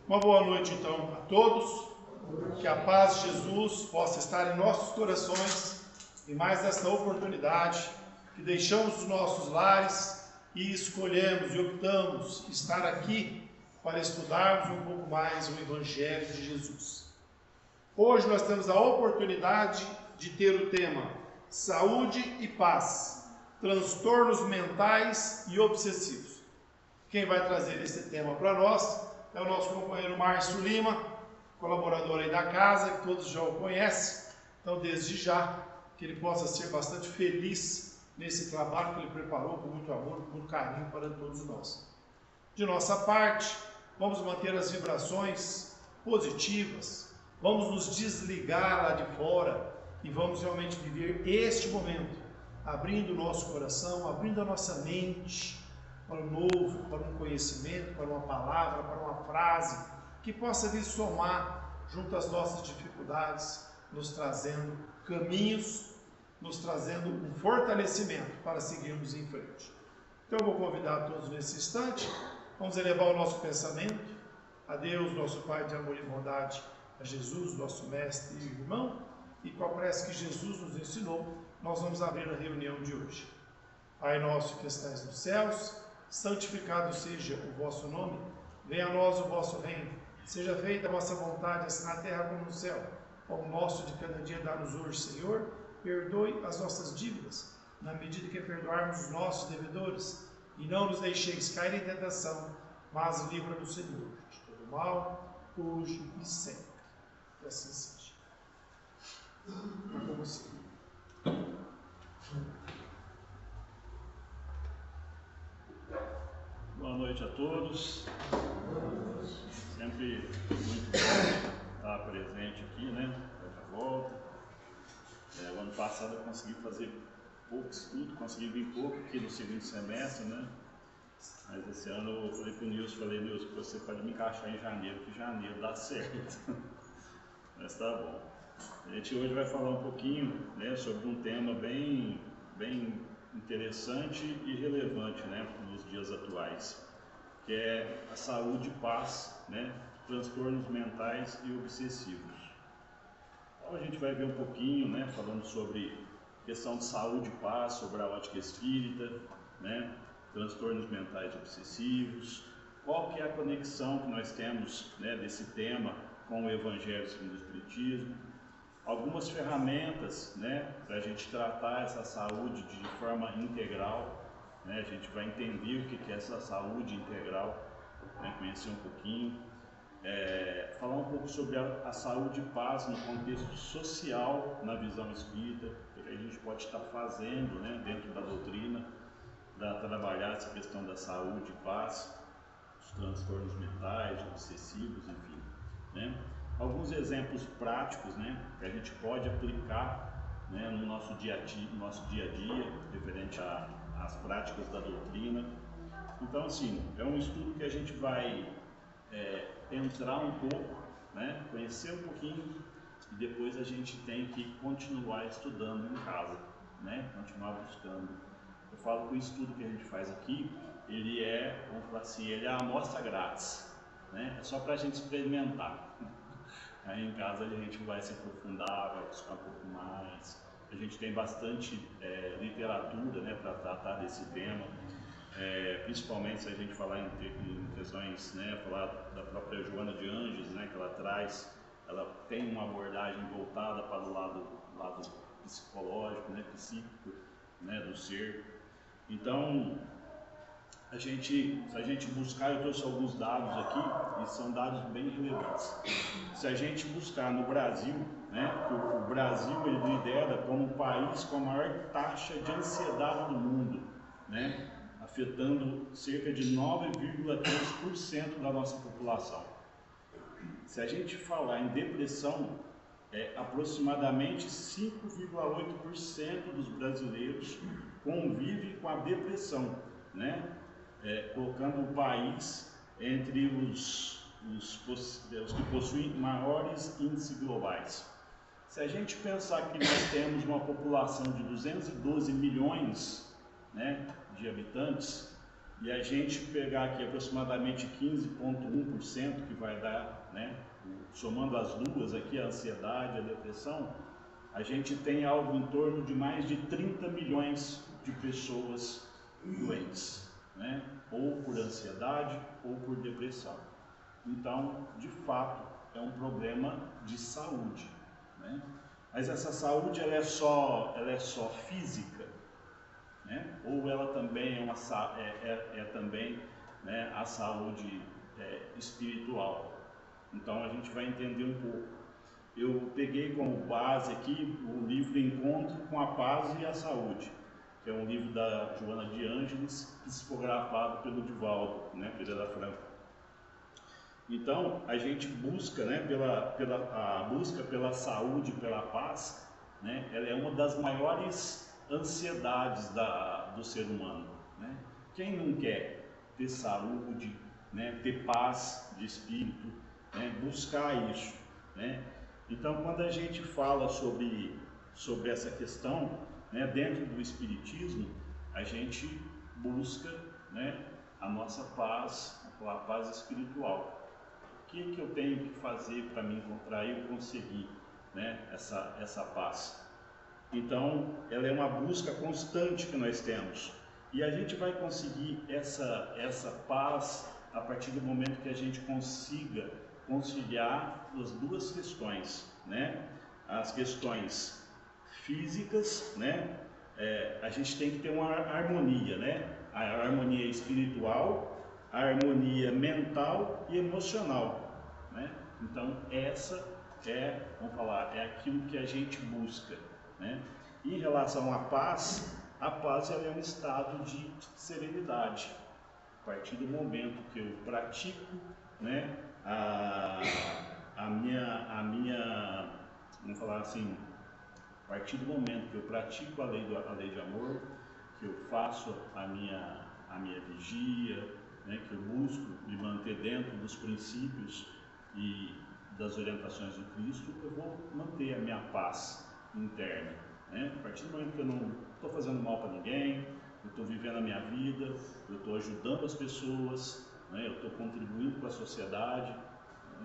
Uma boa noite, então, a todos. Que a paz de Jesus possa estar em nossos corações e mais nesta oportunidade que deixamos os nossos lares e escolhemos e optamos estar aqui para estudarmos um pouco mais o Evangelho de Jesus. Hoje nós temos a oportunidade de ter o tema Saúde e Paz, transtornos mentais e obsessivos. Quem vai trazer esse tema para nós é o nosso companheiro Márcio Lima, colaborador aí da casa, que todos já o conhecem. Então, desde já, que ele possa ser bastante feliz nesse trabalho que ele preparou com muito amor, com muito carinho para todos nós. De nossa parte, vamos manter as vibrações positivas, vamos nos desligar lá de fora e vamos realmente viver este momento, abrindo o nosso coração, abrindo a nossa mente para o novo, para um conhecimento, para uma palavra, para uma frase, que possa vir somar junto às nossas dificuldades, nos trazendo caminhos, nos trazendo um fortalecimento para seguirmos em frente. Então eu vou convidar todos nesse instante, vamos elevar o nosso pensamento a Deus, nosso Pai de amor e bondade, a Jesus, nosso Mestre e irmão, e com a prece que Jesus nos ensinou, nós vamos abrir a reunião de hoje. Pai nosso que estais nos céus, santificado seja o vosso nome, venha a nós o vosso reino, seja feita a vossa vontade, assim na terra como no céu. O pão nosso de cada dia dá-nos hoje, Senhor, perdoe as nossas dívidas, na medida que perdoarmos os nossos devedores, e não nos deixeis cair em tentação, mas livra-nos, Senhor, de todo mal, hoje e sempre. Que assim seja. É com você. Boa noite a todos. Sempre muito bom estar presente aqui, né? De volta. O ano passado eu consegui fazer pouco estudo, consegui vir pouco aqui no segundo semestre, né? Mas esse ano eu falei para o Nilson, você pode me encaixar em janeiro, que janeiro dá certo. Mas tá bom. A gente hoje vai falar um pouquinho, né, sobre um tema bem interessante e relevante, né, nos dias atuais, que é a saúde e paz, né, transtornos mentais e obsessivos. Então a gente vai ver um pouquinho, né, falando sobre questão de saúde e paz, sobre a ótica espírita, né, transtornos mentais e obsessivos, qual que é a conexão que nós temos, né, desse tema com o Evangelho segundo o Espiritismo, algumas ferramentas, né, para a gente tratar essa saúde de forma integral, né, a gente vai entender o que é essa saúde integral, né, conhecer um pouquinho, falar um pouco sobre a saúde e paz no contexto social, na visão espírita, o que a gente pode estar fazendo, né, dentro da doutrina, para trabalhar essa questão da saúde e paz, os transtornos mentais, obsessivos, enfim, né. Alguns exemplos práticos, né, que a gente pode aplicar, né, no nosso dia a dia, referente às práticas da doutrina. Então, assim, é um estudo que a gente vai entrar um pouco, né, conhecer um pouquinho, e depois a gente tem que continuar estudando em casa, né, continuar buscando. Eu falo que o estudo que a gente faz aqui, ele vamos falar assim, ele é a amostra grátis, né, é só para a gente experimentar. Aí em casa a gente vai se aprofundar, vai buscar um pouco mais. A gente tem bastante literatura, né, para tratar desse tema, principalmente se a gente falar em questões, né, falar da própria Joana de Ângeles, né, que ela tem uma abordagem voltada para o lado psicológico, né, psíquico, né, do ser. Então, se a gente buscar, eu trouxe alguns dados aqui, e são dados bem relevantes. Se a gente buscar no Brasil, né, o Brasil ele lidera como o país com a maior taxa de ansiedade do mundo, né, afetando cerca de 9,3% da nossa população. Se a gente falar em depressão, aproximadamente 5,8% dos brasileiros convivem com a depressão, né? Colocando o país entre os que possuem maiores índices globais. Se a gente pensar que nós temos uma população de 212 milhões, né, de habitantes, e a gente pegar aqui aproximadamente 15,1%, que vai dar, né, somando as duas aqui, a ansiedade e a depressão, a gente tem algo em torno de mais de 30 milhões de pessoas doentes, né, ou por ansiedade ou por depressão. Então, de fato, é um problema de saúde, né? Mas essa saúde ela é só física, né? Ou ela também é também, né, a saúde espiritual. Então a gente vai entender um pouco. Eu peguei como base aqui o livro Encontro com a Paz e a Saúde, que é um livro da Joana de Ângeles, psicografado pelo Divaldo, né, Pereira Franco. Então a gente busca, né, a busca pela saúde, pela paz, né, ela é uma das maiores ansiedades do ser humano, né? Quem não quer ter saúde, né, ter paz de espírito, né, buscar isso, né? Então, quando a gente fala sobre essa questão, né, dentro do espiritismo, a gente busca, né, a nossa paz, a paz espiritual. O que eu tenho que fazer para me encontrar e eu conseguir, né, essa paz? Então, ela é uma busca constante que nós temos. E a gente vai conseguir essa paz a partir do momento que a gente consiga conciliar as duas questões, né? As questões físicas, né? A gente tem que ter uma harmonia, né? A harmonia espiritual, a harmonia mental e emocional, né? Então, essa vamos falar, é aquilo que a gente busca, né? Em relação à paz, a paz ela é um estado de serenidade. A partir do momento que eu pratico, né, a minha, vamos falar assim, a partir do momento que eu pratico a lei de amor, que eu faço a minha vigia, né, que eu busco me manter dentro dos princípios e das orientações do Cristo, eu vou manter a minha paz interna, né? A partir do momento que eu não estou fazendo mal para ninguém, eu estou vivendo a minha vida, eu estou ajudando as pessoas, né? Eu estou contribuindo com a sociedade,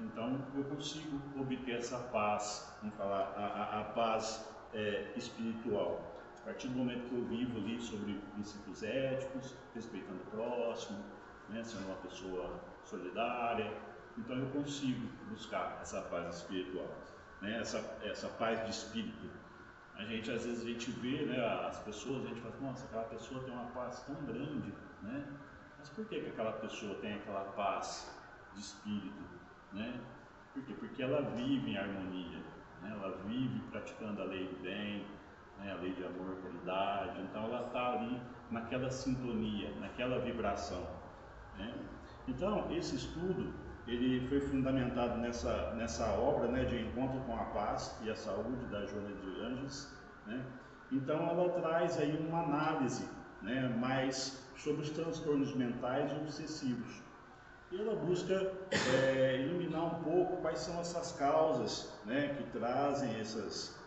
então eu consigo obter essa paz, vamos falar, a paz espiritual. A partir do momento que eu vivo ali sobre princípios éticos, respeitando o próximo, né? Sendo uma pessoa solidária, então eu consigo buscar essa paz espiritual, né? Essa paz de espírito. Às vezes a gente vê, né, as pessoas, a gente fala, nossa, aquela pessoa tem uma paz tão grande, né? Mas por que aquela pessoa tem aquela paz de espírito, né? Por quê? Porque ela vive em harmonia, né? Ela vive praticando a lei do bem, né? A lei de amor, caridade, então ela está ali naquela sintonia, naquela vibração, né? Então, esse estudo, ele foi fundamentado nessa obra, né, de Encontro com a Paz e a Saúde, da Joana de Ângeles, né? Então, ela traz aí uma análise, né, mais sobre os transtornos mentais e obsessivos. E ela busca eliminar um pouco quais são essas causas, né, que trazem essas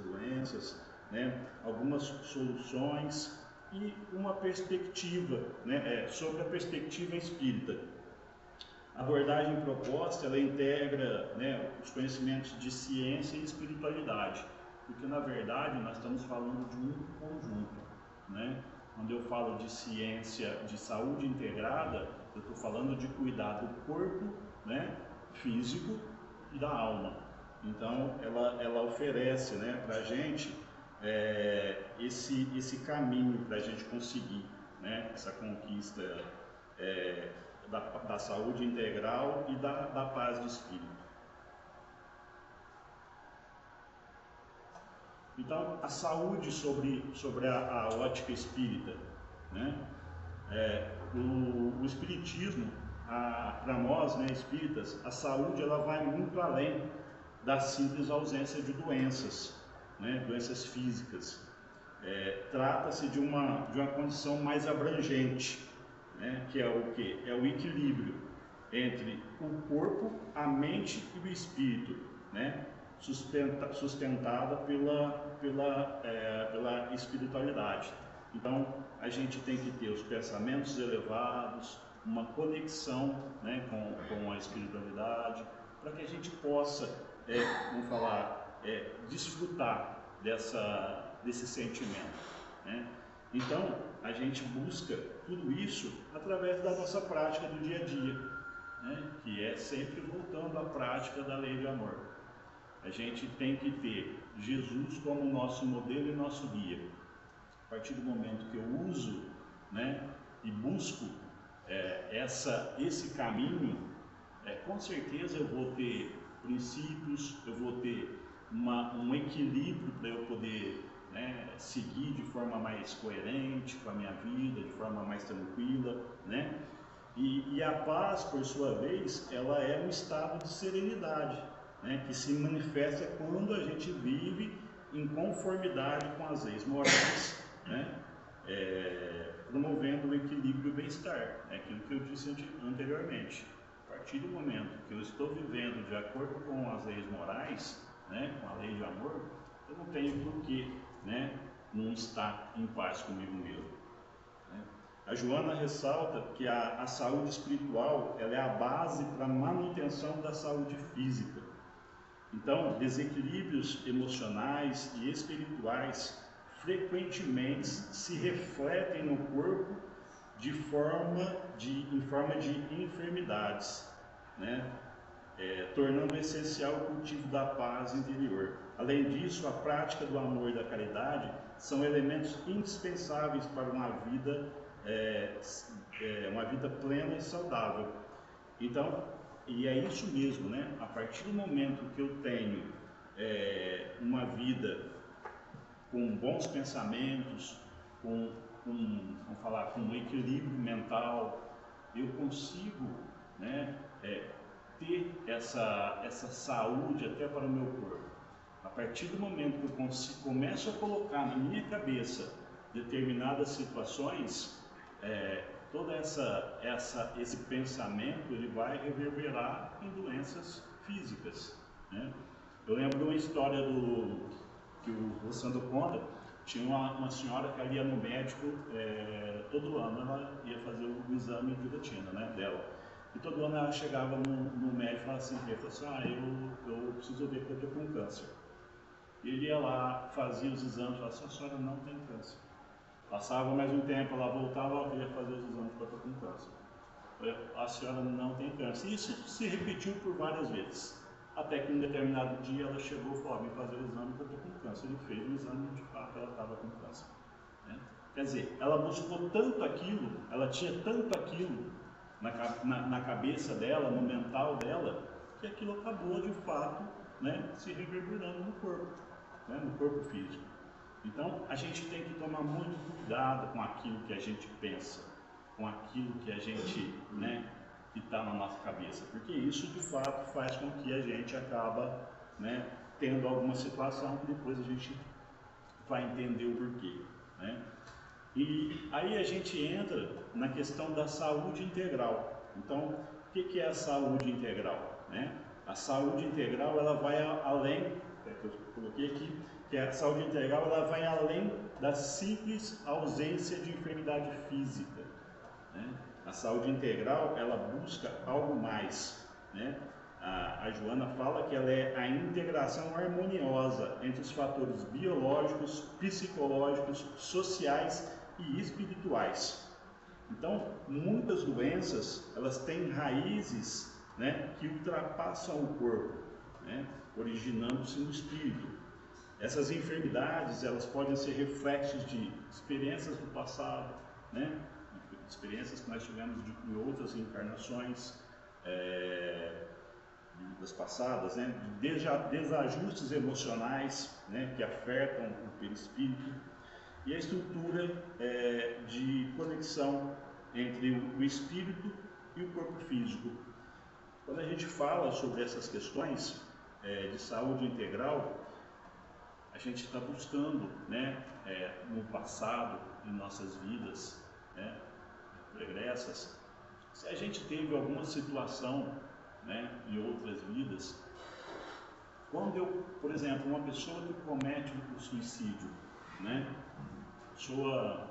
doenças, né, algumas soluções e uma perspectiva, né, sobre a perspectiva espírita. A abordagem proposta, ela integra, né, os conhecimentos de ciência e espiritualidade, porque na verdade nós estamos falando de um conjunto, né? Quando eu falo de ciência, de saúde integrada, eu estou falando de cuidar do corpo, né, físico e da alma. Então ela oferece, né, para a gente esse caminho para a gente conseguir, né, essa conquista da saúde integral e da paz de espírito. Então, a saúde sobre a ótica espírita, né? O espiritismo, para nós, né, espíritas, a saúde ela vai muito além da simples ausência de doenças, né, doenças físicas. Trata-se de uma condição mais abrangente, né, que é o quê? É o equilíbrio entre o corpo, a mente e o espírito, né, sustentada pela espiritualidade. Então, a gente tem que ter os pensamentos elevados, uma conexão, né, com a espiritualidade, para que a gente possa, vamos falar, desfrutar desse sentimento, né? Então, a gente busca tudo isso através da nossa prática do dia a dia, né, que é sempre voltando à prática da lei de amor. A gente tem que ter Jesus como nosso modelo e nosso guia. A partir do momento que eu uso, né, e busco esse caminho, com certeza eu vou ter princípios, eu vou ter um equilíbrio para eu poder, né, seguir de forma mais coerente com a minha vida, de forma mais tranquila, né? E a paz, por sua vez, ela é um estado de serenidade, né, que se manifesta quando a gente vive em conformidade com as leis morais, né, promovendo o equilíbrio e o bem-estar, aquilo que eu disse anteriormente. A partir do momento que eu estou vivendo de acordo com as leis morais, né, com a lei de amor, eu não tenho porquê, né, não estar em paz comigo mesmo, né? A Joana ressalta que a saúde espiritual, ela é a base para a manutenção da saúde física. Então, desequilíbrios emocionais e espirituais frequentemente se refletem no corpo em forma de enfermidades, né? Tornando essencial o cultivo da paz interior. Além disso, a prática do amor e da caridade são elementos indispensáveis para uma vida plena e saudável. Então, e é isso mesmo, né? A partir do momento que eu tenho uma vida com bons pensamentos, vamos falar, com um equilíbrio mental, eu consigo, né, ter essa saúde até para o meu corpo. A partir do momento que eu começo a colocar na minha cabeça determinadas situações, todo esse pensamento ele vai reverberar em doenças físicas, né? Eu lembro de uma história que o Sandro conta. Tinha uma senhora que ela ia no médico, todo ano ela ia fazer o exame de rotina, né, dela. E todo ano ela chegava no médico e falava assim, eu preciso ver que eu estou com câncer. E ele ia lá, fazia os exames, falava assim, a senhora não tem câncer. Passava mais um tempo, ela voltava, ela queria fazer os exames porque eu estou com câncer. A senhora não tem câncer. Isso se repetiu por várias vezes. Até que em um determinado dia ela chegou e falou, vem fazer o exame porque eu estou com câncer. Ele fez o exame e de fato ela estava com câncer, né? Quer dizer, ela buscou tanto aquilo, ela tinha tanto aquilo na cabeça dela, no mental dela, que aquilo acabou de fato, né, se reverberando no corpo, né, no corpo físico. Então a gente tem que tomar muito cuidado com aquilo que a gente pensa, com aquilo que a gente, né, que está na nossa cabeça, porque isso de fato faz com que a gente acaba, né, tendo alguma situação que depois a gente vai entender o porquê, né? E aí a gente entra na questão da saúde integral. Então, o que é a saúde integral, né? A saúde integral ela vai além, que eu coloquei aqui, que a saúde integral ela vai além da simples ausência de enfermidade física, né? A saúde integral ela busca algo mais, né? A Joana fala que ela é a integração harmoniosa entre os fatores biológicos, psicológicos, sociais e espirituais. Então, muitas doenças elas têm raízes, né, que ultrapassam o corpo, né, originando-se no espírito. Essas enfermidades elas podem ser reflexos de experiências do passado, né, experiências que nós tivemos em outras encarnações das passadas, né, de desajustes emocionais, né, que afetam o perispírito, e a estrutura de conexão entre o espírito e o corpo físico. Quando a gente fala sobre essas questões de saúde integral, a gente está buscando, né, no passado, em nossas vidas, né, pregressas, se a gente teve alguma situação, né, em outras vidas, quando por exemplo, uma pessoa que comete o suicídio, né, pessoa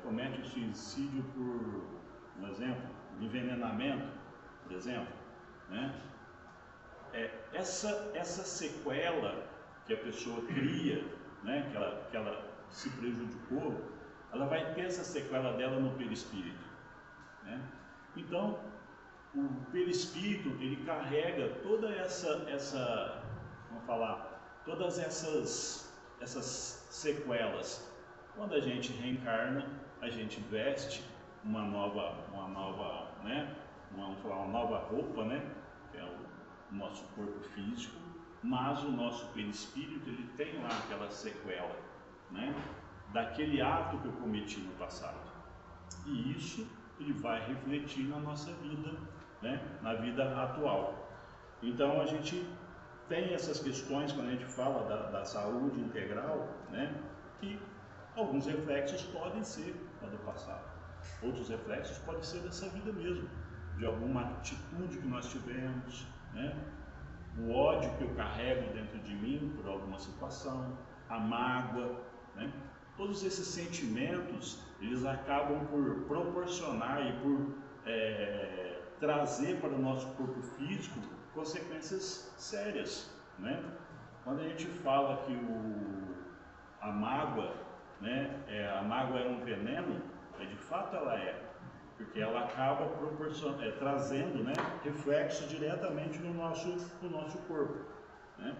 comete o suicídio por, um exemplo, envenenamento, por exemplo, né? Essa sequela que a pessoa cria, né? que ela se prejudicou, ela vai ter essa sequela dela no perispírito, né? Então, o perispírito, ele carrega toda vamos falar, todas essas sequelas. Quando a gente reencarna, a gente veste uma nova, né? Vamos falar, uma nova roupa, né? Que é o nosso corpo físico, mas o nosso perispírito, ele tem lá aquela sequela, né? Daquele ato que eu cometi no passado. E isso ele vai refletir na nossa vida, né? Na vida atual. Então a gente tem essas questões quando a gente fala da saúde integral, né? Que alguns reflexos podem ser do passado, outros reflexos podem ser dessa vida mesmo, de alguma atitude que nós tivemos, né? O ódio que eu carrego dentro de mim por alguma situação, a mágoa, né? Todos esses sentimentos, eles acabam por proporcionar e por trazer para o nosso corpo físico consequências sérias, né? Quando a gente fala que a mágoa, né, a mágoa é um veneno, de fato ela é, porque ela acaba trazendo, né, reflexo diretamente no nosso corpo, né?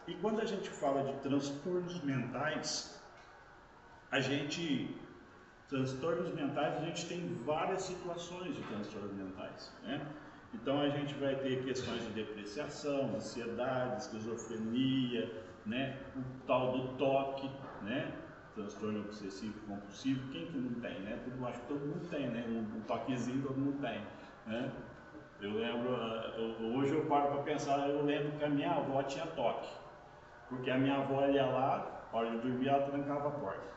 E quando a gente fala de transtornos mentais, a gente tem várias situações de transtornos mentais, né? Então a gente vai ter questões de depreciação, ansiedade, esquizofrenia, né? O tal do toque, né? Transtorno obsessivo compulsivo, quem que não tem, né? Acho que todo mundo tem, né? Um toquezinho todo mundo tem, né? Eu lembro, hoje eu paro para pensar, eu lembro que a minha avó tinha toque, porque a minha avó ia lá, a hora de dormir, ela trancava a porta.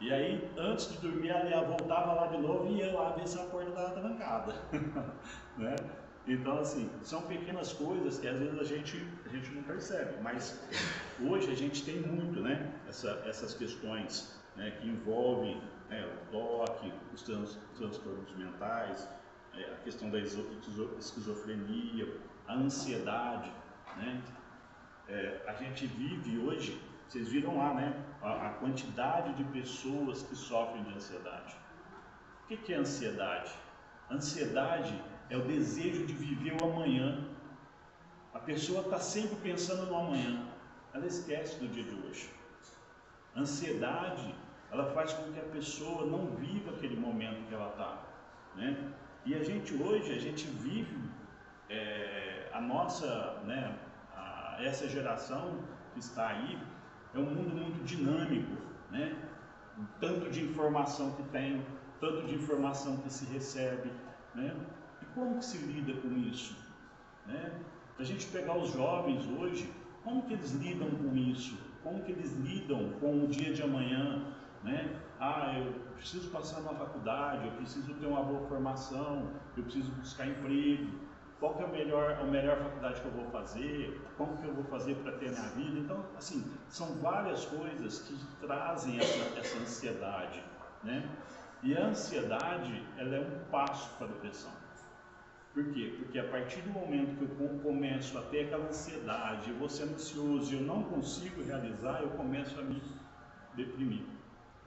E aí, antes de dormir, ela voltava lá de novo e ia lá ver se a porta estava trancada, né? Então, assim, são pequenas coisas que às vezes a gente não percebe, mas hoje a gente tem muito, né? Essas questões, né, que envolvem, né, o toque, os transtornos mentais, a questão da esquizofrenia, a ansiedade, né? A gente vive hoje, vocês viram lá, né, a quantidade de pessoas que sofrem de ansiedade. O que é ansiedade? Ansiedade é o desejo de viver o amanhã. A pessoa está sempre pensando no amanhã, ela esquece do dia de hoje. Ansiedade, ela faz com que a pessoa não viva aquele momento que ela está, né? E a gente vive a nossa, né, essa geração que está aí, é um mundo muito dinâmico, né? O tanto de informação que tem, tanto de informação que se recebe, né? E como que se lida com isso, né? A gente pegar os jovens hoje, como que eles lidam com isso? Como que eles lidam com o dia de amanhã, né? Eu preciso passar na faculdade, eu preciso ter uma boa formação, eu preciso buscar emprego. Qual que é a melhor faculdade que eu vou fazer? Como que eu vou fazer para ter a minha vida? Então, assim, são várias coisas que trazem essa ansiedade, né? E a ansiedade, ela é um passo para a depressão. Por quê? Porque a partir do momento que eu começo a ter aquela ansiedade, eu vou ser ansioso e eu não consigo realizar, eu começo a me deprimir.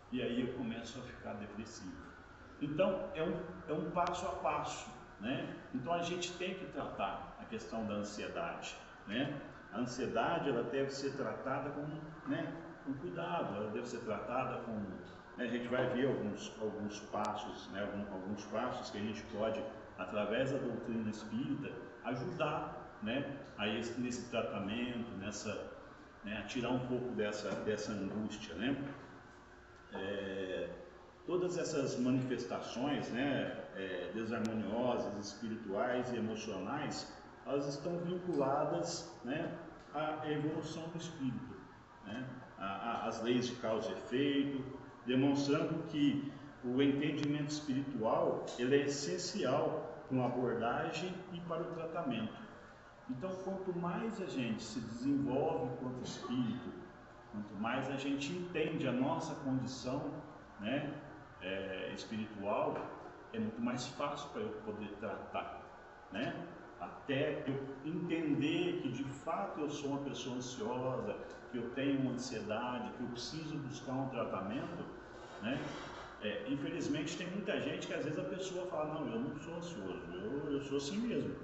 E aí eu começo a ficar depressivo. Então, é um passo a passo, né? Então a gente tem que tratar a questão da ansiedade, né? A ansiedade, ela deve ser tratada com cuidado, ela deve ser tratada com, né? A gente vai ver alguns passos, né? Alguns passos que a gente pode, através da doutrina espírita, ajudar, né? Nesse tratamento, né? A tirar um pouco dessa angústia, né? Todas essas manifestações, né, desarmoniosas, espirituais e emocionais, elas estão vinculadas, né, à evolução do espírito, né, às leis de causa e efeito, demonstrando que o entendimento espiritual ele é essencial para uma abordagem e para o tratamento. Então, quanto mais a gente se desenvolve enquanto espírito, quanto mais a gente entende a nossa condição, né, espiritual, é muito mais fácil para eu poder tratar, né? Até eu entender que de fato eu sou uma pessoa ansiosa, que eu tenho uma ansiedade, que eu preciso buscar um tratamento, né? Infelizmente tem muita gente que às vezes a pessoa fala, não, eu não sou ansioso, eu sou assim mesmo,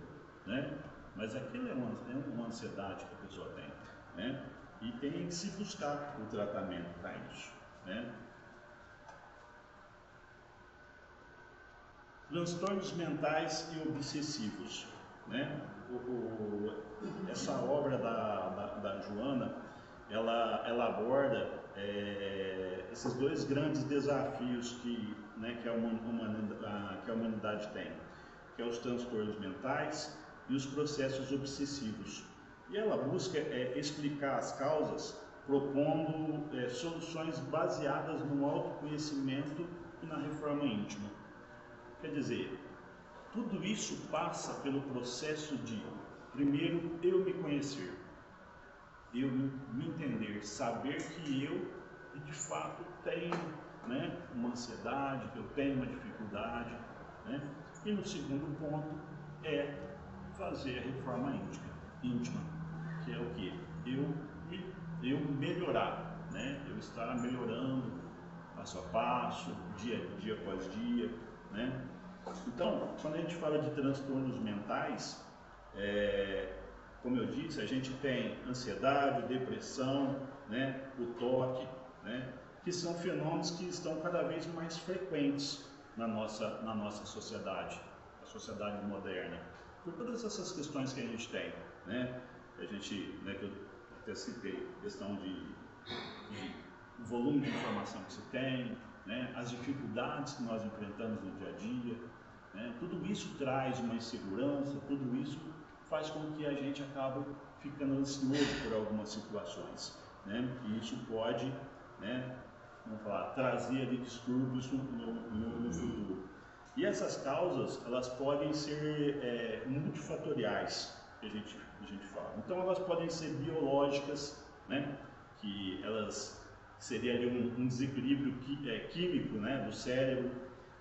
né? Mas aquilo é uma ansiedade que a pessoa tem, né? E tem que se buscar o tratamento para isso, né? Transtornos mentais e obsessivos, né? Essa obra da Joana, ela aborda esses dois grandes desafios que a humanidade tem, que é os transtornos mentais e os processos obsessivos. E ela busca explicar as causas, propondo soluções baseadas no autoconhecimento e na reforma íntima. Quer dizer, tudo isso passa pelo processo de, primeiro, eu me conhecer, eu me entender, saber que eu, de fato, tenho, né, uma ansiedade, que eu tenho uma dificuldade, né? E no segundo ponto é fazer a reforma íntima, que é o que? Eu melhorar, né? Eu estar melhorando passo a passo, dia após dia, né? Então, quando a gente fala de transtornos mentais, como eu disse, a gente tem ansiedade, depressão, né, o toque, né, que são fenômenos que estão cada vez mais frequentes na nossa sociedade, a sociedade moderna, por todas essas questões que a gente tem, né, né, que eu até citei, questão de volume de informação que se tem, né, as dificuldades que nós enfrentamos no dia a dia, né, tudo isso traz uma insegurança, tudo isso faz com que a gente acabe ficando ansioso por algumas situações, né, e isso pode, né, vamos falar, trazer ali distúrbios no futuro. E essas causas, elas podem ser multifatoriais, que a gente fala. Então elas podem ser biológicas, né, que elas seria ali um desequilíbrio químico, né, do cérebro.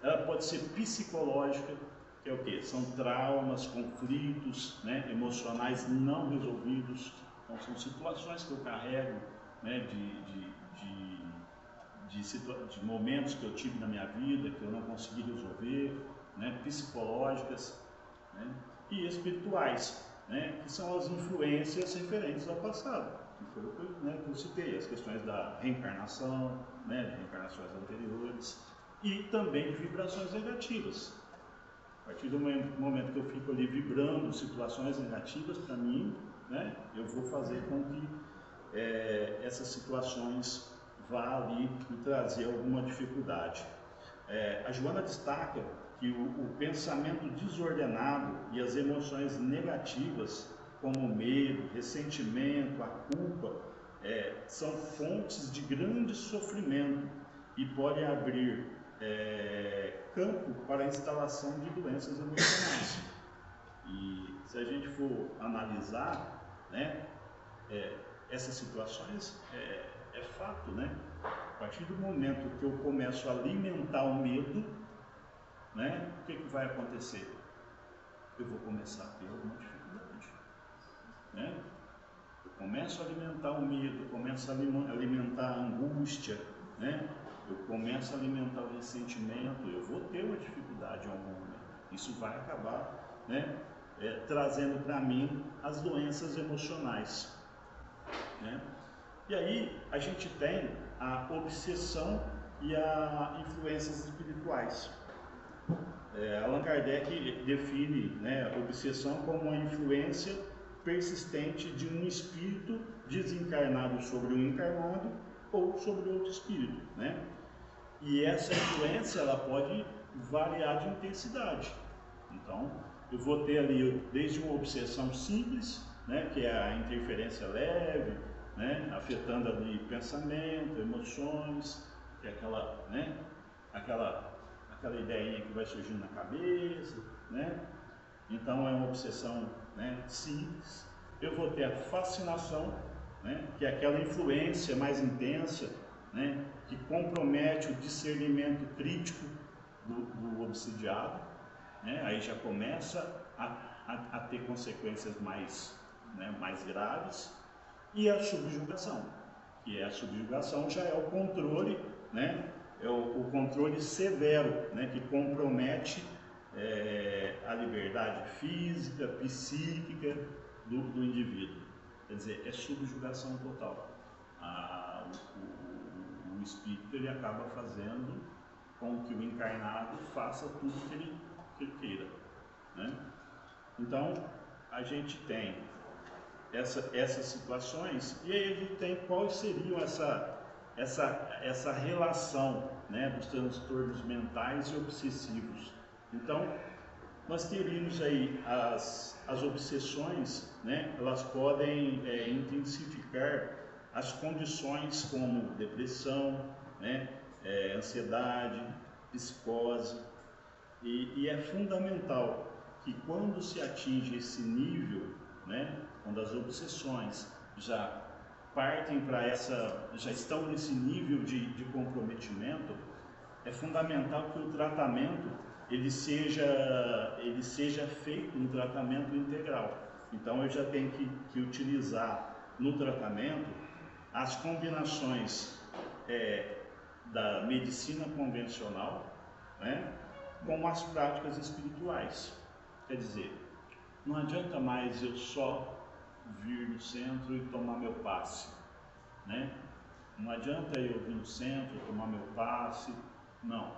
Ela pode ser psicológica, que é o quê? São traumas, conflitos, né, emocionais não resolvidos. Então são situações que eu carrego, né, de momentos que eu tive na minha vida que eu não consegui resolver, né, psicológicas, né, e espirituais, né, que são as influências referentes ao passado. Que foi o que eu citei, as questões da reencarnação, né, de reencarnações anteriores, e também de vibrações negativas. A partir do momento que eu fico ali vibrando situações negativas para mim, né, eu vou fazer com que essas situações vá ali me trazer alguma dificuldade. A Joana destaca que o pensamento desordenado e as emoções negativas, como o medo, ressentimento, a culpa, são fontes de grande sofrimento e podem abrir campo para a instalação de doenças emocionais. E se a gente for analisar, né, essas situações, é fato, né? A partir do momento que eu começo a alimentar o medo, né, o que vai acontecer? Eu vou começar a ter alguma dificuldade, né? Eu começo a alimentar o medo, começo a alimentar a angústia, né? Eu começo a alimentar o ressentimento, eu vou ter uma dificuldade em algum momento. Isso vai acabar, né, trazendo para mim as doenças emocionais, né? E aí a gente tem a obsessão e as influências espirituais. Allan Kardec define, né, a obsessão como uma influência persistente de um espírito desencarnado sobre um encarnado ou sobre outro espírito, né? E essa influência ela pode variar de intensidade. Então, eu vou ter ali desde uma obsessão simples, né, que é a interferência leve, né, afetando ali pensamento, emoções, que é aquela, né, aquela ideinha que vai surgindo na cabeça, né? Então é uma obsessão, né, simples. Eu vou ter a fascinação, né, que é aquela influência mais intensa, né, que compromete o discernimento crítico do obsidiado, né? Aí já começa a ter consequências mais graves. E a subjugação, que a subjugação já é o controle, né? É o controle severo, né? Que compromete a liberdade física, psíquica do indivíduo. Quer dizer, é subjugação total. O espírito ele acaba fazendo com que o encarnado faça tudo que ele queira, né? Então, a gente tem essas situações, e aí a gente tem quais seriam essa relação, né, dos transtornos mentais e obsessivos. Então, nós teríamos aí as obsessões, né, elas podem intensificar as condições como depressão, né, ansiedade, psicose, e é fundamental que quando se atinge esse nível, né, quando as obsessões já partem para já estão nesse nível de comprometimento, é fundamental que o tratamento ele seja feito um tratamento integral. Então eu já tenho que utilizar no tratamento as combinações da medicina convencional, né, com as práticas espirituais. Quer dizer, não adianta mais eu só vir no centro e tomar meu passe, né? Não adianta eu vir no centro, tomar meu passe, não.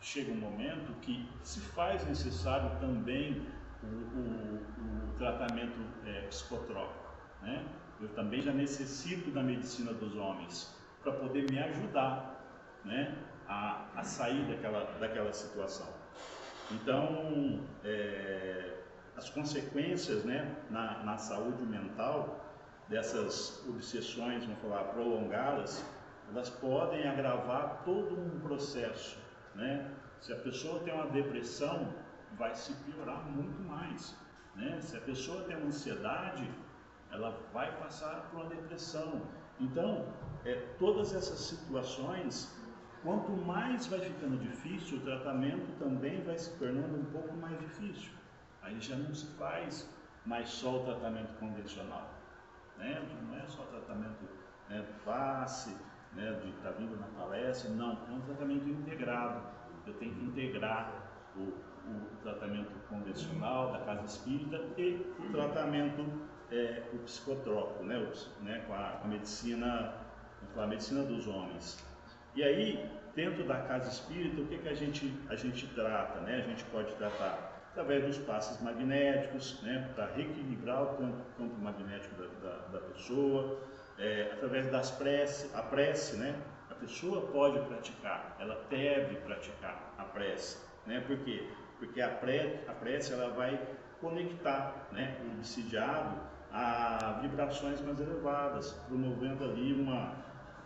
Chega um momento que se faz necessário também o tratamento psicotrópico, né? Eu também já necessito da medicina dos homens para poder me ajudar, né, a sair daquela situação. Então, as consequências, né, na saúde mental dessas obsessões, vamos falar, prolongadas, elas podem agravar todo um processo, né? Se a pessoa tem uma depressão, vai se piorar muito mais, né? Se a pessoa tem uma ansiedade, ela vai passar por uma depressão. Então, todas essas situações, quanto mais vai ficando difícil, o tratamento também vai se tornando um pouco mais difícil. Aí já não se faz mais só o tratamento convencional, né? Não é só tratamento, né, do passe, né, de estar vindo na palestra, não, é um tratamento integrado. Eu tenho que integrar o tratamento convencional da casa espírita e o tratamento o psicotrópico, né, com a medicina dos homens. E aí, dentro da casa espírita, o que a gente trata, né? A gente pode tratar através dos passes magnéticos, né, para reequilibrar o campo magnético da pessoa, através das a prece, né? A pessoa pode praticar, ela deve praticar a prece, né? Por quê? Porque a prece ela vai conectar, né, o obsidiado a vibrações mais elevadas, promovendo ali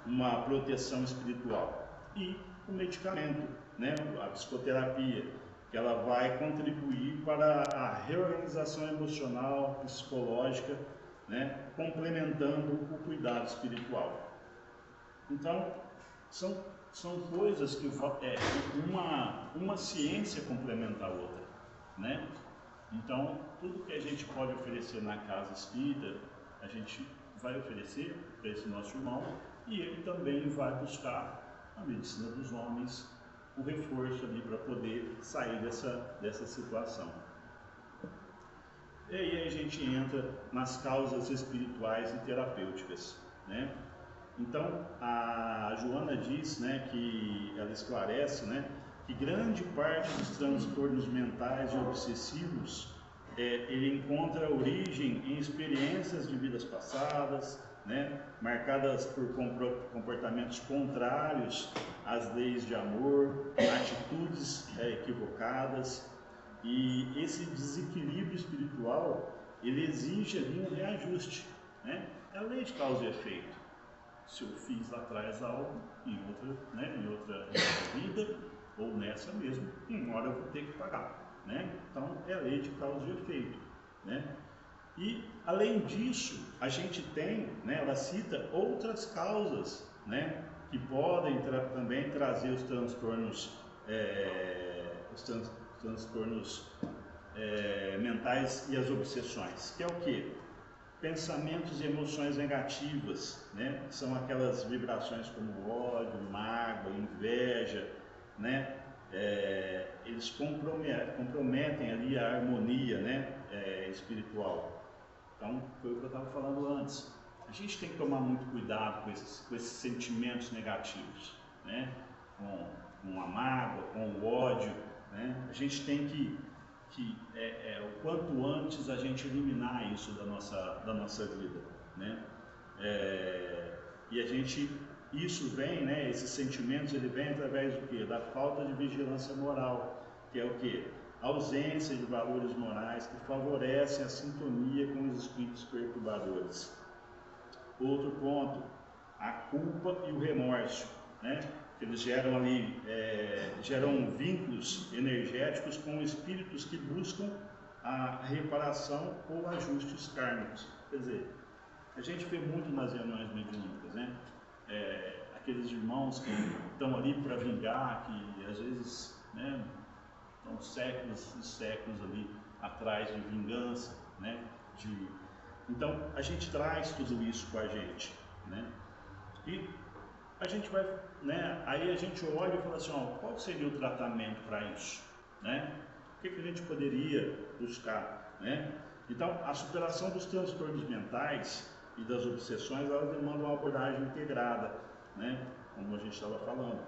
uma proteção espiritual. E o medicamento, né, a psicoterapia, que ela vai contribuir para a reorganização emocional, psicológica, né, complementando o cuidado espiritual. Então, são coisas que uma ciência complementa a outra, né? Então, tudo que a gente pode oferecer na casa espírita, a gente vai oferecer para esse nosso irmão, e ele também vai buscar a medicina dos homens, o reforço ali para poder sair dessa situação. E aí a gente entra nas causas espirituais e terapêuticas, né? Então, a Joana diz, né, que ela esclarece, né, que grande parte dos transtornos mentais e obsessivos ele encontra origem em experiências de vidas passadas, né, marcadas por comportamentos contrários às leis de amor, atitudes equivocadas, e esse desequilíbrio espiritual ele exige ali um reajuste, né? É a lei de causa e efeito. Se eu fiz lá atrás algo em outra vida ou nessa mesmo, uma hora eu vou ter que pagar, né? Então é a lei de causa e efeito, né? E além disso, a gente tem, né, ela cita outras causas, né, que podem também trazer os transtornos, mentais e as obsessões, que é o que? Pensamentos e emoções negativas, né? São aquelas vibrações como ódio, mágoa, inveja, né? Eles comprometem ali a harmonia, né? Espiritual. Então, foi o que eu estava falando antes. A gente tem que tomar muito cuidado com esses sentimentos negativos, né? Com a mágoa, com o ódio, né? A gente tem que o quanto antes a gente eliminar isso da nossa vida, né? E isso vem, né? Esses sentimentos, ele vem através do quê? Da falta de vigilância moral, que é o quê? A ausência de valores morais que favorecem a sintonia com os espíritos perturbadores. Outro ponto, a culpa e o remorso, né? Eles geram ali, geram vínculos energéticos com espíritos que buscam a reparação ou ajustes kármicos. Quer dizer, a gente vê muito nas reuniões mediúnicas, né? Aqueles irmãos que estão ali para vingar, que às vezes, né, estão séculos e séculos ali atrás de vingança, né? Então, a gente traz tudo isso com a gente, né? E a gente vai, né? Aí a gente olha e fala assim, ó, qual seria o tratamento para isso, né? O que a gente poderia buscar, né? Então, a superação dos transtornos mentais e das obsessões, elas demandam uma abordagem integrada, né? Como a gente estava falando,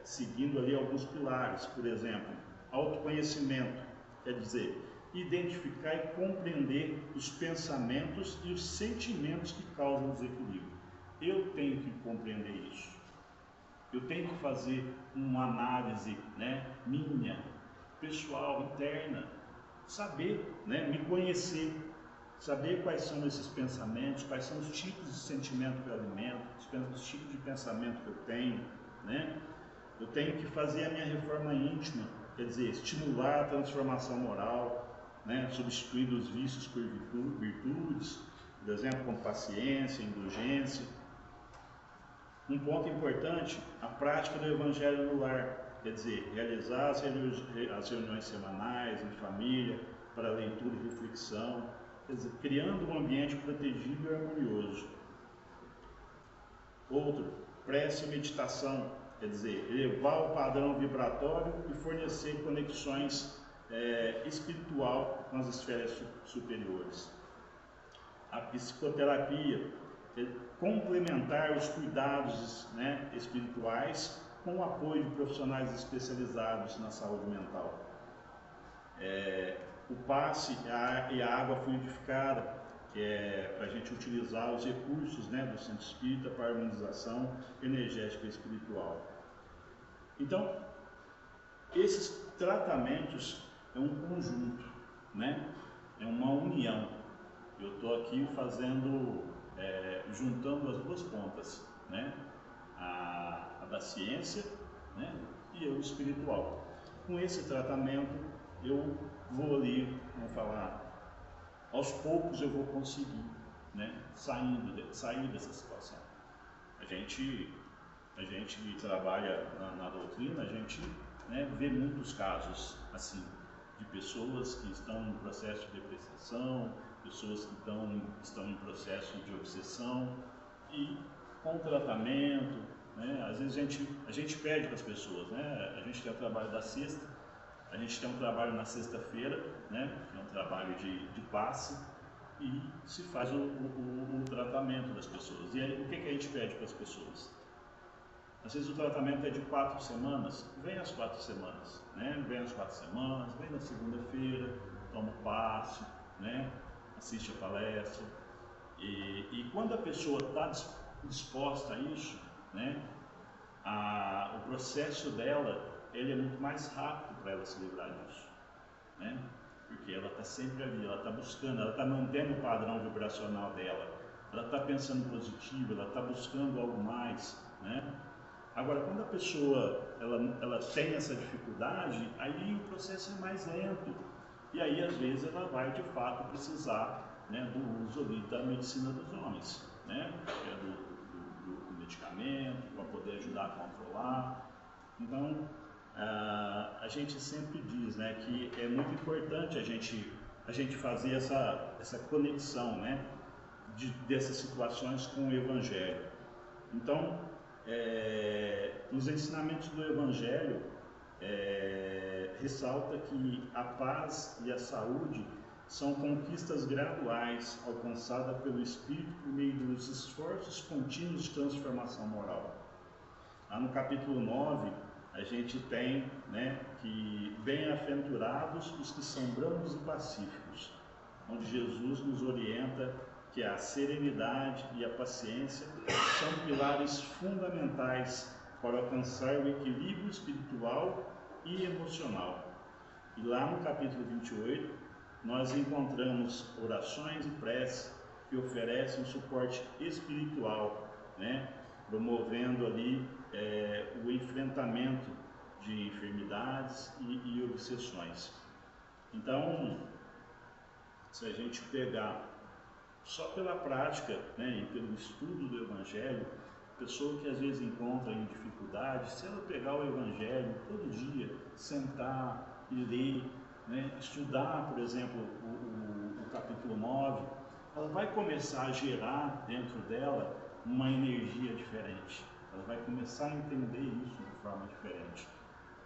seguindo ali alguns pilares, por exemplo, autoconhecimento, quer dizer, identificar e compreender os pensamentos e os sentimentos que causam desequilíbrio. Eu tenho que compreender isso. Eu tenho que fazer uma análise, né, minha, pessoal, interna, saber, né, me conhecer, saber quais são esses pensamentos, quais são os tipos de sentimento que eu alimento, os tipos de pensamento que eu tenho, né? Eu tenho que fazer a minha reforma íntima, quer dizer, estimular a transformação moral, né, substituir os vícios por virtudes, por exemplo, como paciência, indulgência. Um ponto importante, a prática do evangelho no lar, quer dizer, realizar as reuniões semanais em família, para leitura e reflexão, quer dizer, criando um ambiente protegido e harmonioso. Outro, prece e meditação, quer dizer, elevar o padrão vibratório e fornecer conexões espiritual com as esferas superiores. A psicoterapia, complementar os cuidados, né, espirituais com o apoio de profissionais especializados na saúde mental. O passe e a água fluidificada, que é para a gente utilizar os recursos, né, do centro espírita para a harmonização energética e espiritual. Então, esses tratamentos é um conjunto, né? É uma união. Eu estou aqui juntando as duas pontas, né? A da ciência, né? E o espiritual. Com esse tratamento, eu vou ali, vamos falar, aos poucos eu vou conseguir, né? Sair dessa situação. A gente trabalha na doutrina, a gente, né, vê muitos casos assim, de pessoas que estão em processo de depressão, pessoas que estão em processo de obsessão, e com tratamento, né, às vezes a gente pede para as pessoas, né, a gente tem o trabalho da sexta, a gente tem um trabalho na sexta-feira, né, que é um trabalho de passe, e se faz o tratamento das pessoas. E aí, o que a gente pede para as pessoas? Às vezes o tratamento é de 4 semanas, vem às 4 semanas, né? Vem às 4 semanas, vem na segunda-feira, toma o passe, né? Assiste a palestra. E quando a pessoa está disposta a isso, né? O processo dela, ele é muito mais rápido para ela se livrar disso, né? Porque ela está sempre ali, ela está buscando, ela está mantendo o padrão vibracional dela, ela está pensando positivo, ela está buscando algo mais, né? Agora, quando a pessoa ela tem essa dificuldade, aí o processo é mais lento. E aí, às vezes, ela vai, de fato, precisar, né, do uso ali da medicina dos homens, né? Que é do medicamento, para poder ajudar a controlar. Então, a gente sempre diz, né, que é muito importante a gente fazer essa conexão, né, dessas situações com o Evangelho. Então, nos ensinamentos do Evangelho, ressalta que a paz e a saúde são conquistas graduais alcançadas pelo Espírito por meio dos esforços contínuos de transformação moral. Lá no capítulo 9, a gente tem, né, que bem-aventurados os que são brandos e pacíficos, onde Jesus nos orienta que a serenidade e a paciência são pilares fundamentais para alcançar o equilíbrio espiritual e emocional. E lá no capítulo 28, nós encontramos orações e preces que oferecem um suporte espiritual, né, promovendo ali o enfrentamento de enfermidades e obsessões. Então, se a gente pegar só pela prática, né, e pelo estudo do Evangelho, pessoa que às vezes encontra em dificuldade, se ela pegar o Evangelho todo dia, sentar e ler, né, estudar, por exemplo, o capítulo 9, ela vai começar a gerar dentro dela uma energia diferente. Ela vai começar a entender isso de forma diferente.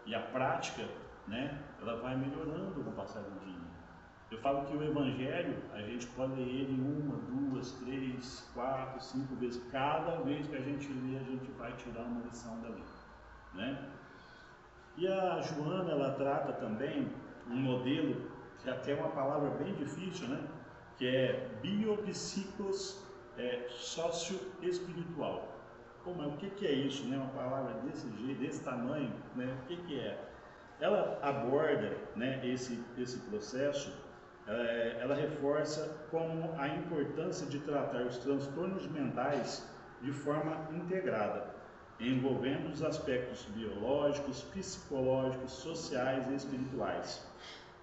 E a prática, né, ela vai melhorando com o passar do dia. Eu falo que o Evangelho, a gente pode ler ele 1, 2, 3, 4, 5 vezes. Cada vez que a gente lê, a gente vai tirar uma lição dali, né? E a Joana, ela trata também um modelo, que até é uma palavra bem difícil, né? Que é biopsicos socioespiritual. Pô, mas o que é isso, né? Uma palavra desse jeito, desse tamanho, né? O que é? Ela aborda, né, esse processo. Ela reforça como a importância de tratar os transtornos mentais de forma integrada, envolvendo os aspectos biológicos, psicológicos, sociais e espirituais.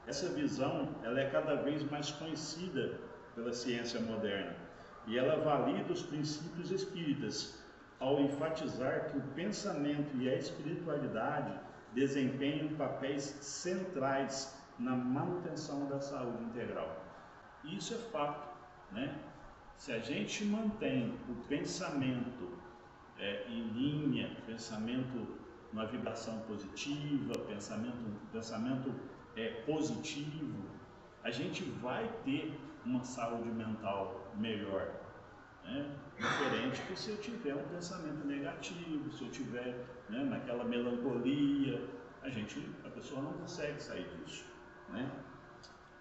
Essa visão, ela é cada vez mais conhecida pela ciência moderna e ela valida os princípios espíritas ao enfatizar que o pensamento e a espiritualidade desempenham papéis centrais na manutenção da saúde integral. Isso é fato, né? Se a gente mantém o pensamento em linha, pensamento numa vibração positiva, pensamento positivo, a gente vai ter uma saúde mental melhor, né? Diferente que se eu tiver um pensamento negativo, se eu tiver, né, naquela melancolia, a pessoa não consegue sair disso, né?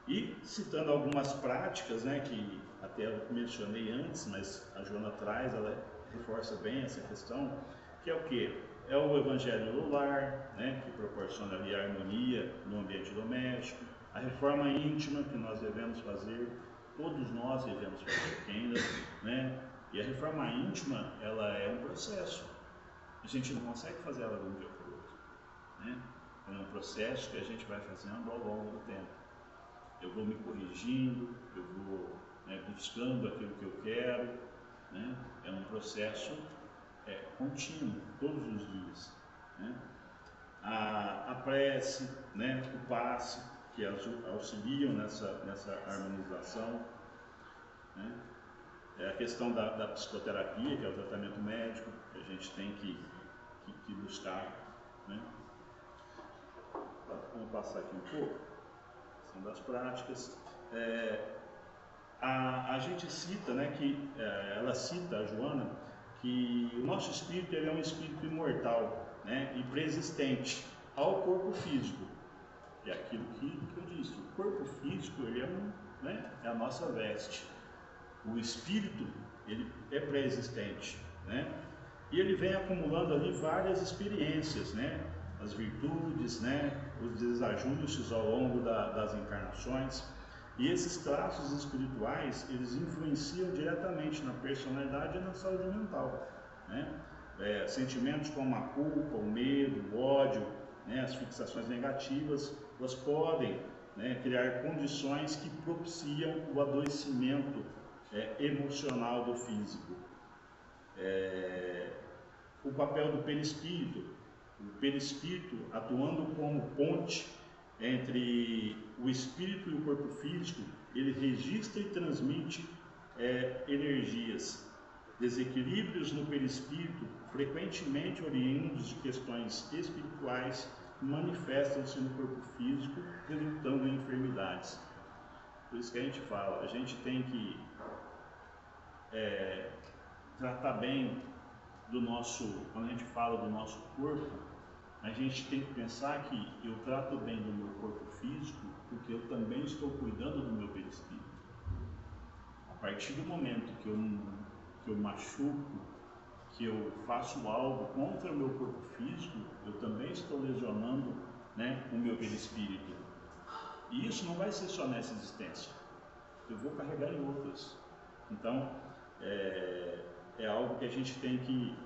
E citando algumas práticas, né, que até eu mencionei antes, mas a Joana traz, ela reforça bem essa questão, que é o quê? É o Evangelho no lar, né, que proporciona ali a harmonia no ambiente doméstico, a reforma íntima que nós devemos fazer, todos nós devemos fazer ainda, né? E a reforma íntima, ela é um processo, a gente não consegue fazer ela de um dia para o outro, né? É um processo que a gente vai fazendo ao longo do tempo. Eu vou me corrigindo, eu vou, né, buscando aquilo que eu quero, né? É um processo contínuo, todos os dias, né? A prece, né, o passe, que auxiliam nessa harmonização, né? A questão da psicoterapia, que é o tratamento médico, que a gente tem que buscar, né? Vamos passar aqui um pouco, são das práticas. A gente cita, né, que ela cita, a Joana, que o nosso espírito, ele é um espírito imortal, né, e preexistente ao corpo físico. É aquilo que eu disse, o corpo físico, ele é a nossa veste. O espírito, ele é pré-existente, né? E ele vem acumulando ali várias experiências, né? As virtudes, né? Os desajustes ao longo das encarnações. E esses traços espirituais, eles influenciam diretamente na personalidade e na saúde mental, né? Sentimentos como a culpa, o medo, o ódio, né? As fixações negativas, elas podem, né, criar condições que propiciam o adoecimento emocional do físico. o papel do perispírito. O perispírito atuando como ponte entre o espírito e o corpo físico, ele registra e transmite energias. Desequilíbrios no perispírito, frequentemente oriundos de questões espirituais, manifestam-se no corpo físico, resultando em enfermidades. Por isso que a gente fala, a gente tem que tratar bem do nosso, quando a gente fala do nosso corpo, a gente tem que pensar que eu trato bem do meu corpo físico, porque eu também estou cuidando do meu perispírito. A partir do momento que eu machuco, que eu faço algo contra o meu corpo físico, eu também estou lesionando, né, o meu perispírito. E isso não vai ser só nessa existência, eu vou carregar em outras. Então, é algo que a gente tem que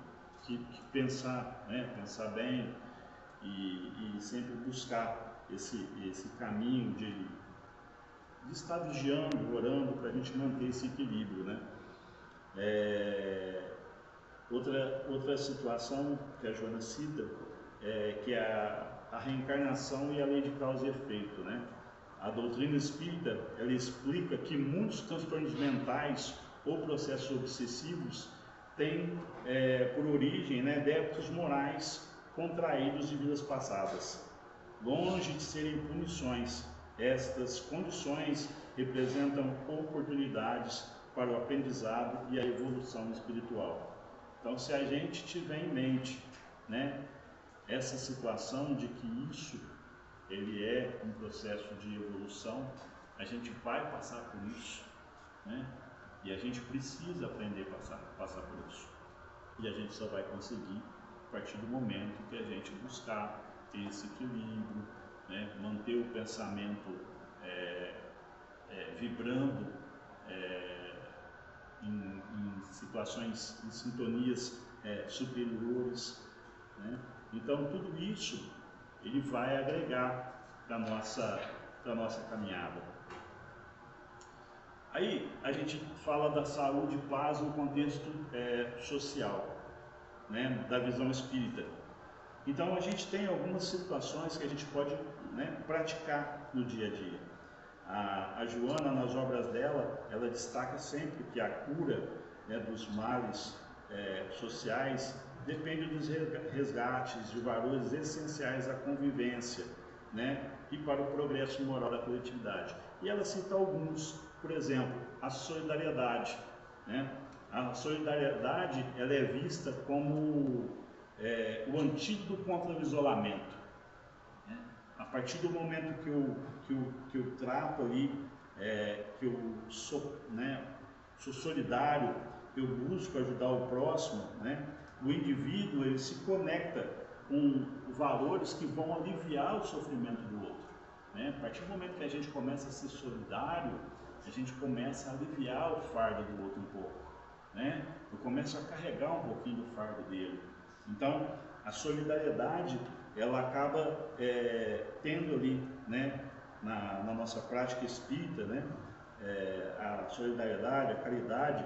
pensar, né, pensar bem e sempre buscar esse caminho de estar vigiando, orando, para a gente manter esse equilíbrio, né? Outra situação que a Joana cita que é a reencarnação e a lei de causa e efeito, né? A doutrina espírita, ela explica que muitos transtornos mentais ou processos obsessivos têm por origem, né, débitos morais contraídos de vidas passadas. Longe de serem punições, estas condições representam oportunidades para o aprendizado e a evolução espiritual. Então, se a gente tiver em mente, né, essa situação de que isso ele é um processo de evolução, a gente vai passar por isso, né? E a gente precisa aprender a passar por isso. E a gente só vai conseguir a partir do momento que a gente buscar esse equilíbrio, né? Manter o pensamento vibrando em situações, em sintonias superiores, né? Então tudo isso ele vai agregar para a nossa caminhada. Aí a gente fala da saúde e paz no contexto social, né, da visão espírita. Então a gente tem algumas situações que a gente pode, né, praticar no dia a dia. A Joana, nas obras dela, ela destaca sempre que a cura, né, dos males sociais depende dos resgates de valores essenciais à convivência, né, e para o progresso moral da coletividade. E ela cita alguns, por exemplo, a solidariedade, né? A solidariedade ela é vista como o antídoto contra o isolamento, né? A partir do momento que eu trato ali, que eu sou, né, sou solidário, eu busco ajudar o próximo, né? O indivíduo ele se conecta com valores que vão aliviar o sofrimento do outro, né? A partir do momento que a gente começa a ser solidário, a gente começa a aliviar o fardo do outro um pouco, né? Eu começo a carregar um pouquinho do fardo dele. Então, a solidariedade, ela acaba tendo ali, né, na nossa prática espírita, né, a solidariedade, a caridade,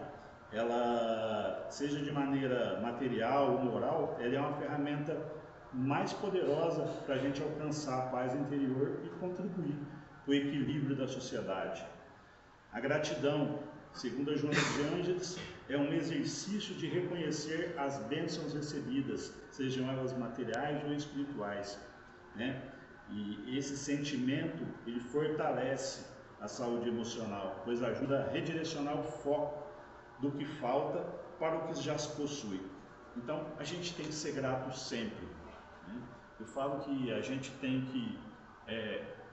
ela, seja de maneira material ou moral, ela é uma ferramenta mais poderosa para a gente alcançar a paz interior e contribuir para o equilíbrio da sociedade. A gratidão, segundo a Joana de Ângeles, é um exercício de reconhecer as bênçãos recebidas, sejam elas materiais ou espirituais, né? E esse sentimento, ele fortalece a saúde emocional, pois ajuda a redirecionar o foco do que falta para o que já se possui. Então, a gente tem que ser grato sempre, né? Eu falo que a gente tem que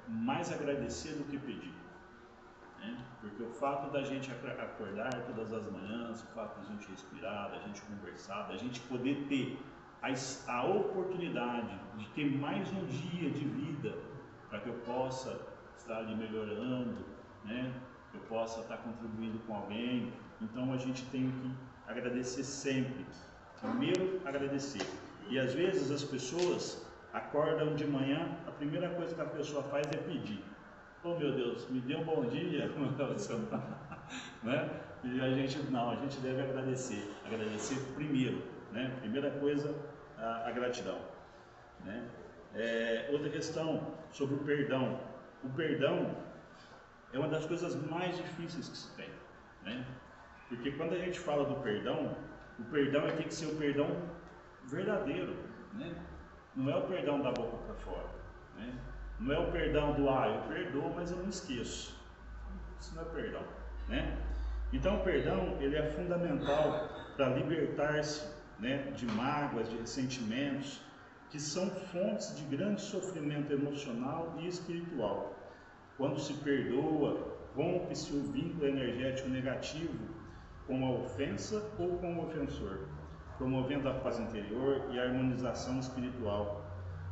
mais agradecer do que pedir, né? Porque o fato da gente acordar todas as manhãs, o fato da gente respirar, da gente conversar, da gente poder ter a oportunidade de ter mais um dia de vida para que eu possa estar ali melhorando, né? Eu possa estar contribuindo com alguém. Então a gente tem que agradecer sempre. Primeiro, agradecer. E às vezes as pessoas acordam de manhã, a primeira coisa que a pessoa faz é pedir. Oh meu Deus, me dê um bom dia, né? E a gente deve agradecer primeiro, né? Primeira coisa, a gratidão, né? Outra questão sobre o perdão. O perdão é uma das coisas mais difíceis que se tem, né? Porque quando a gente fala do perdão, o perdão tem que ser o perdão verdadeiro, né? Não é o perdão da boca para fora, né? Não é o perdão do eu perdoo, mas eu não esqueço. Isso não é perdão, né? Então o perdão ele é fundamental para libertar-se, né, de mágoas, de ressentimentos, que são fontes de grande sofrimento emocional e espiritual. Quando se perdoa, rompe-se o vínculo energético negativo com a ofensa ou com o ofensor, promovendo a paz interior e a harmonização espiritual.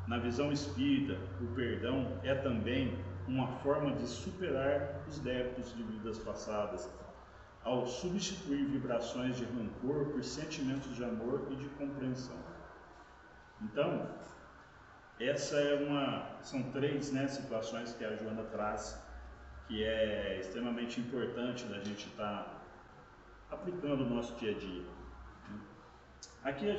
Na visão espírita, o perdão é também uma forma de superar os débitos de vidas passadas, ao substituir vibrações de rancor por sentimentos de amor e de compreensão. Então, são três, né, situações que a Joana traz, que é extremamente importante da gente estar aplicando no nosso dia a dia. Aqui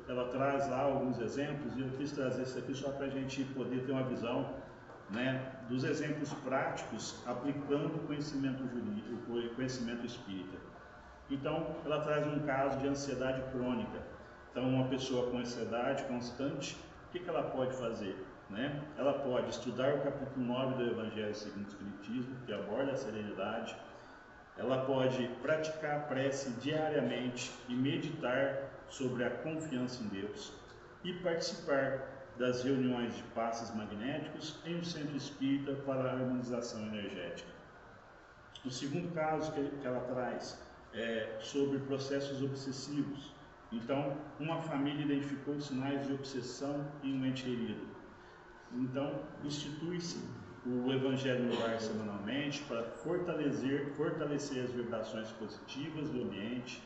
ela traz lá alguns exemplos e eu quis trazer isso aqui só para a gente poder ter uma visão, né, dos exemplos práticos aplicando o conhecimento jurídico, o conhecimento espírita. Então, ela traz um caso de ansiedade crônica. Então, uma pessoa com ansiedade constante, o que ela pode fazer, né? Ela pode estudar o capítulo 9 do Evangelho segundo o Espiritismo, que aborda a serenidade. Ela pode praticar a prece diariamente e meditar sobre a confiança em Deus e participar das reuniões de passes magnéticos em um centro espírita para a harmonização energética. O segundo caso que ela traz é sobre processos obsessivos. Então, uma família identificou sinais de obsessão em um ente querido. Então, institui-se o Evangelho no Lar semanalmente para fortalecer as vibrações positivas do ambiente,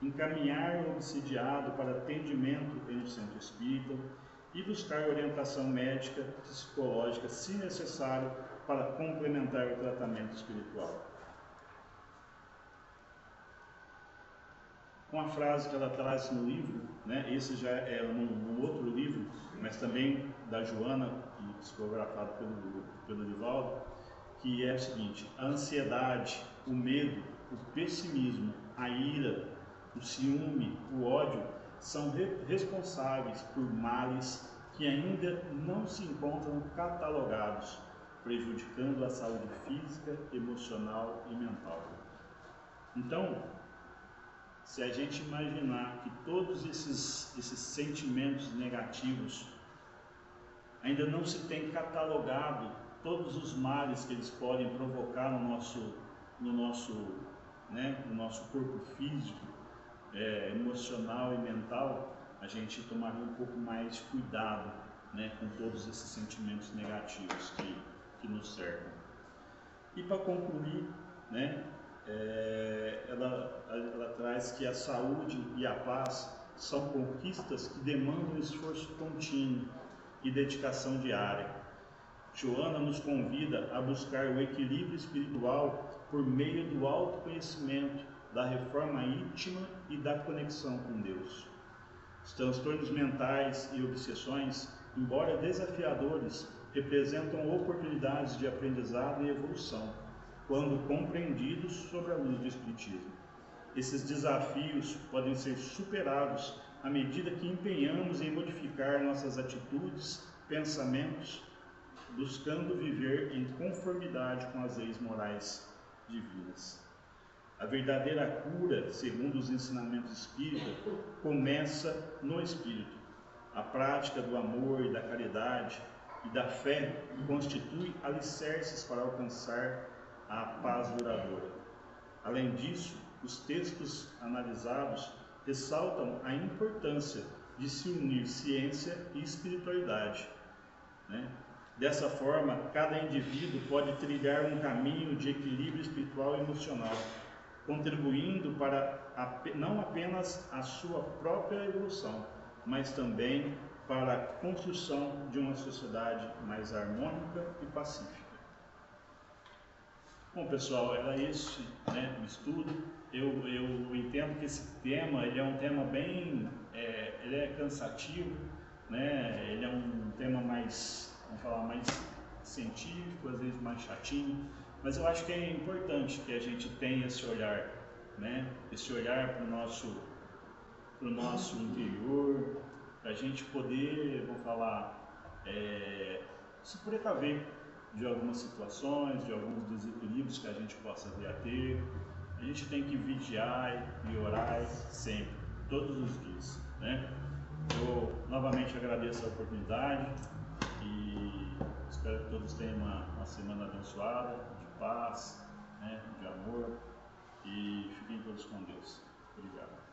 encaminhar o obsidiado para atendimento em um centro espírita e buscar orientação médica, psicológica, se necessário, para complementar o tratamento espiritual. Uma frase que ela traz no livro, né, esse já é num outro livro, mas também da Joana, e psicografado pelo Divaldo, que é o seguinte: a ansiedade, o medo, o pessimismo, a ira, o ciúme, o ódio são responsáveis por males que ainda não se encontram catalogados, prejudicando a saúde física, emocional e mental. Então, se a gente imaginar que todos esses sentimentos negativos ainda não se tem catalogado todos os males que eles podem provocar no nosso corpo físico, emocional e mental, a gente tomaria um pouco mais de cuidado, né, com todos esses sentimentos negativos que nos cercam. E para concluir, né, ela traz que a saúde e a paz são conquistas que demandam esforço contínuo e dedicação diária. Joana nos convida a buscar o equilíbrio espiritual por meio do autoconhecimento, da reforma íntima e da conexão com Deus. Os transtornos mentais e obsessões, embora desafiadores, representam oportunidades de aprendizado e evolução, quando compreendidos sob a luz do Espiritismo. Esses desafios podem ser superados à medida que empenhamos em modificar nossas atitudes, pensamentos, buscando viver em conformidade com as leis morais divinas. A verdadeira cura, segundo os ensinamentos espíritas, começa no espírito. A prática do amor e da caridade e da fé constitui alicerces para alcançar a paz duradoura. Além disso, os textos analisados ressaltam a importância de se unir ciência e espiritualidade, né? Dessa forma, cada indivíduo pode trilhar um caminho de equilíbrio espiritual e emocional, contribuindo para não apenas a sua própria evolução, mas também para a construção de uma sociedade mais harmônica e pacífica. Bom, pessoal, era esse, né, o estudo. Eu entendo que esse tema, ele é um tema bem, ele é cansativo, né? Ele é um tema mais, vamos falar, mais científico, às vezes mais chatinho, mas eu acho que é importante que a gente tenha esse olhar, né? Esse olhar para o nosso interior, para a gente poder, vamos falar, se precaver de algumas situações, de alguns desequilíbrios que a gente possa vir a ter. A gente tem que vigiar e orar sempre, todos os dias, né? Eu novamente agradeço a oportunidade e espero que todos tenham uma semana abençoada, de paz, né, de amor, e fiquem todos com Deus. Obrigado.